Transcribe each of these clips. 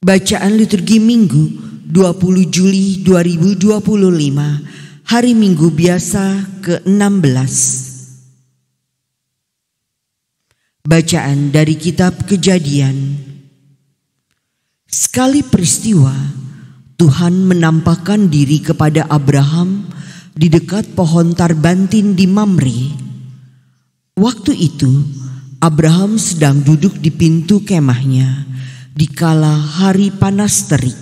Bacaan liturgi Minggu 20 Juli 2025, hari Minggu biasa ke-16. Bacaan dari kitab Kejadian. Sekali peristiwa, Tuhan menampakkan diri kepada Abraham di dekat pohon tarbantin di Mamre. Waktu itu, Abraham sedang duduk di pintu kemahnya dikala hari panas terik.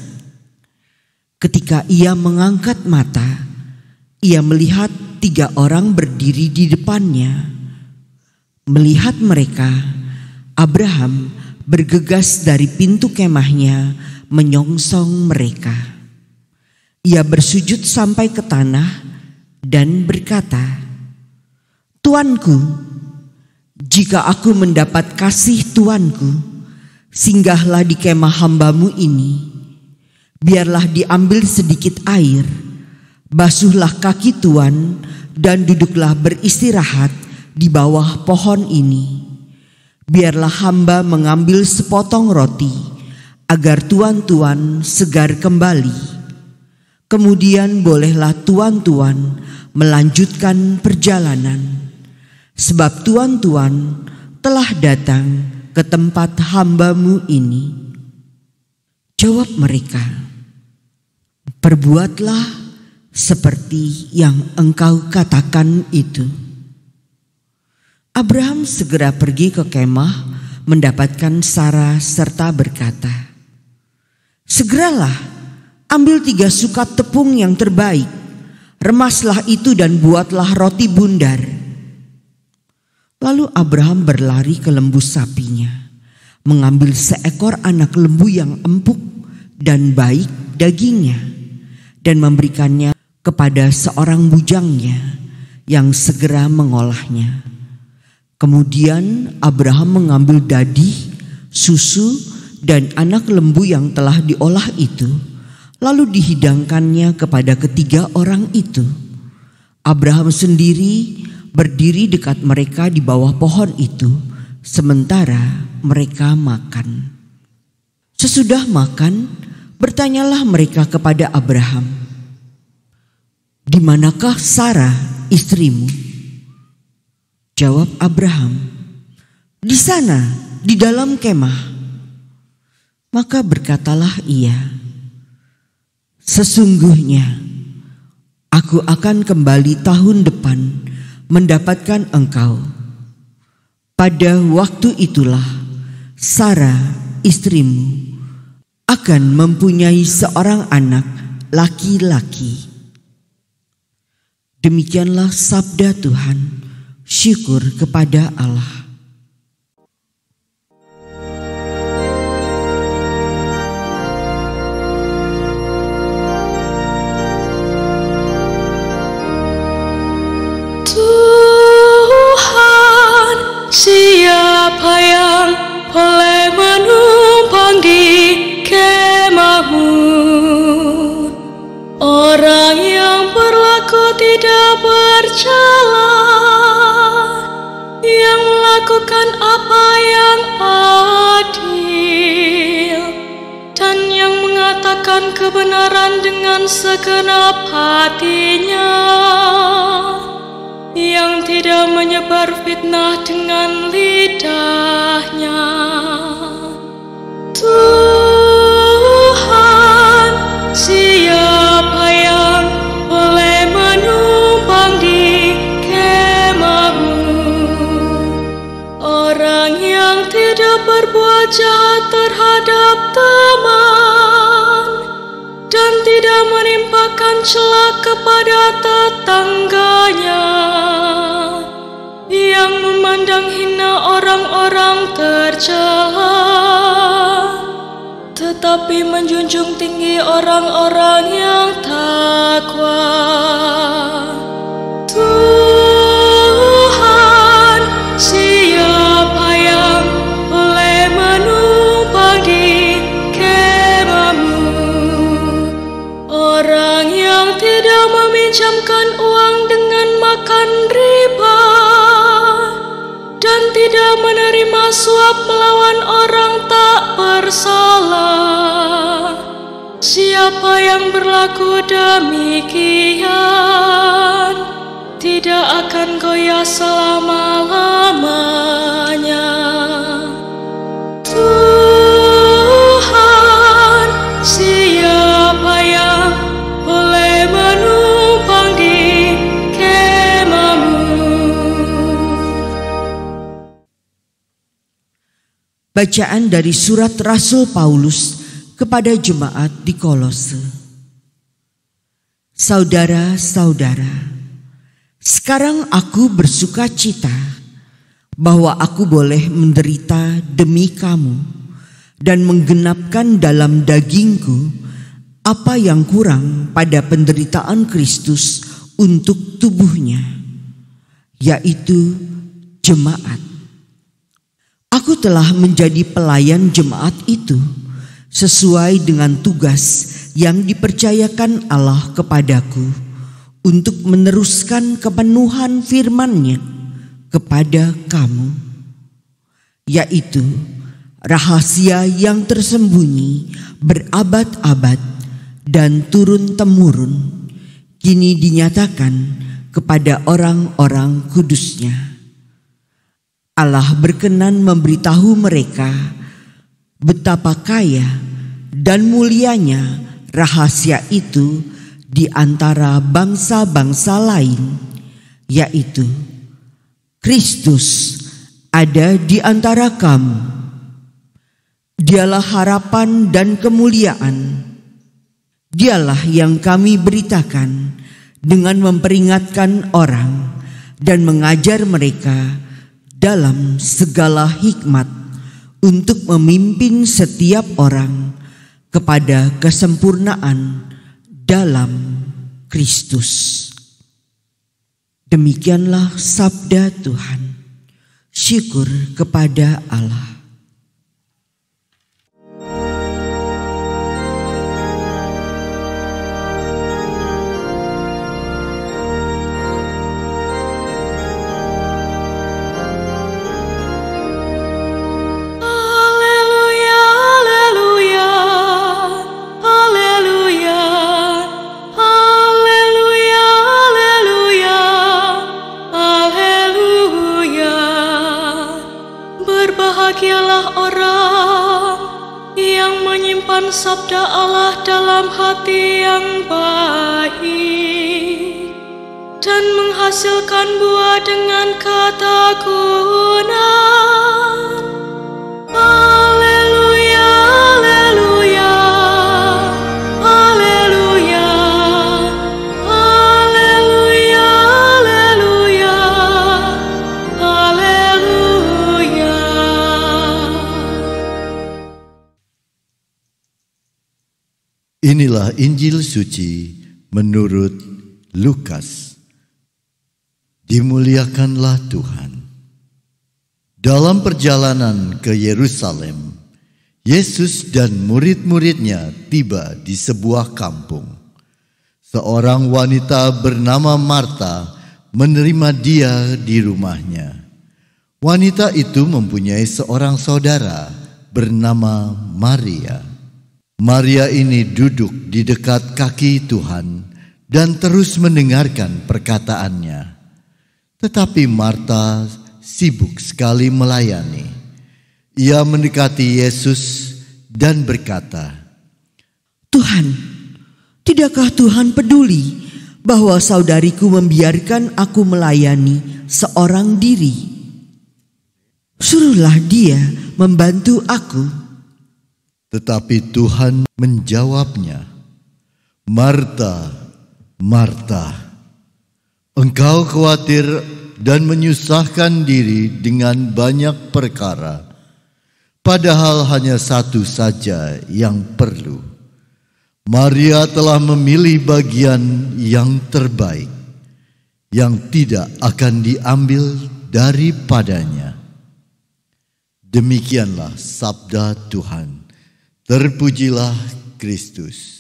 Ketika ia mengangkat mata, ia melihat 3 orang berdiri di depannya. Melihat mereka, Abraham bergegas dari pintu kemahnya menyongsong mereka. Ia bersujud sampai ke tanah dan berkata, "Tuanku, jika aku mendapat kasih Tuanku, singgahlah di kemah hambamu ini. Biarlah diambil sedikit air, basuhlah kaki Tuan dan duduklah beristirahat di bawah pohon ini. Biarlah hamba mengambil sepotong roti, agar tuan-tuan segar kembali. Kemudian bolehlah tuan-tuan melanjutkan perjalanan, sebab tuan-tuan telah datang ke tempat hambamu ini." Jawab mereka, "Perbuatlah seperti yang engkau katakan itu." Abraham segera pergi ke kemah mendapatkan Sarah serta berkata, "Segeralah ambil 3 sukat tepung yang terbaik, remaslah itu dan buatlah roti bundar." Lalu Abraham berlari ke lembu sapinya, mengambil seekor anak lembu yang empuk dan baik dagingnya, dan memberikannya kepada seorang bujangnya yang segera mengolahnya. Kemudian Abraham mengambil dadi, susu, dan anak lembu yang telah diolah itu, lalu dihidangkannya kepada 3 orang itu. Abraham sendiri berdiri dekat mereka di bawah pohon itu, sementara mereka makan. Sesudah makan, bertanyalah mereka kepada Abraham, "Di manakah Sarah istrimu?" Jawab Abraham, "Di sana, di dalam kemah." Maka berkatalah ia, "Sesungguhnya aku akan kembali tahun depan mendapatkan engkau. Pada waktu itulah Sarah istrimu akan mempunyai seorang anak laki-laki." Demikianlah sabda Tuhan. Syukur kepada Allah. Siapa yang boleh menumpang di kemahmu? Orang yang berlaku tidak berjalan, yang melakukan apa yang adil, dan yang mengatakan kebenaran dengan segenap hatinya, yang tidak menyebar fitnah dengan lidahnya. Tuhan, siapa yang boleh menumpang di kemahmu? Orang yang tidak berbuat jahat terhadap teman, dan tidak menimpakan cela kepada tetangganya, yang memandang hina orang-orang tercela, tetapi menjunjung tinggi orang-orang yang takwa. Tuhan, siapa yang boleh menumpang di kemahmu? Orang yang tidak meminjamkan uang dengan makan riba, dan tidak menerima suap melawan orang tak bersalah, siapa yang berlaku demikian tidak akan goyah selama-lamanya. Tuhan, siapa yang boleh menumpang di kemah-Mu? Bacaan dari surat Rasul Paulus kepada jemaat di Kolose. Saudara-saudara, sekarang aku bersuka cita bahwa aku boleh menderita demi kamu dan menggenapkan dalam dagingku apa yang kurang pada penderitaan Kristus untuk tubuhnya, yaitu jemaat. Aku telah menjadi pelayan jemaat itu sesuai dengan tugas yang dipercayakan Allah kepadaku untuk meneruskan kepenuhan firman-Nya kepada kamu, yaitu rahasia yang tersembunyi berabad-abad dan turun-temurun kini dinyatakan kepada orang-orang kudus-Nya. Allah berkenan memberitahu mereka betapa kaya dan mulianya rahasia itu di antara bangsa-bangsa lain, yaitu Kristus ada di antara kamu. Dialah harapan dan kemuliaan. Dialah yang kami beritakan dengan memperingatkan orang dan mengajar mereka dalam segala hikmat untuk memimpin setiap orang kepada kesempurnaan dalam Kristus. Demikianlah sabda Tuhan. Syukur kepada Allah. Berbahagialah orang yang menyimpan sabda Allah dalam hati yang baik dan menghasilkan buah dengan ketekunan. Haleluya, haleluya, haleluya, haleluya, haleluya, haleluya. Inilah Injil suci menurut Lukas. Dimuliakanlah Tuhan. Dalam perjalanan ke Yerusalem, Yesus dan murid-muridnya tiba di sebuah kampung. Seorang wanita bernama Marta menerima dia di rumahnya. Wanita itu mempunyai seorang saudara bernama Maria. Maria ini duduk di dekat kaki Tuhan dan terus mendengarkan perkataannya. Tetapi Marta sibuk sekali melayani. Ia mendekati Yesus dan berkata, Tuhan, tidakkah Tuhan peduli bahwa saudariku membiarkan aku melayani seorang diri? Suruhlah dia membantu aku. Tetapi Tuhan menjawabnya, Marta, Marta, engkau khawatir dan menyusahkan diri dengan banyak perkara, padahal hanya satu saja yang perlu. Maria telah memilih bagian yang terbaik, yang tidak akan diambil daripadanya. Demikianlah sabda Tuhan. Terpujilah Kristus.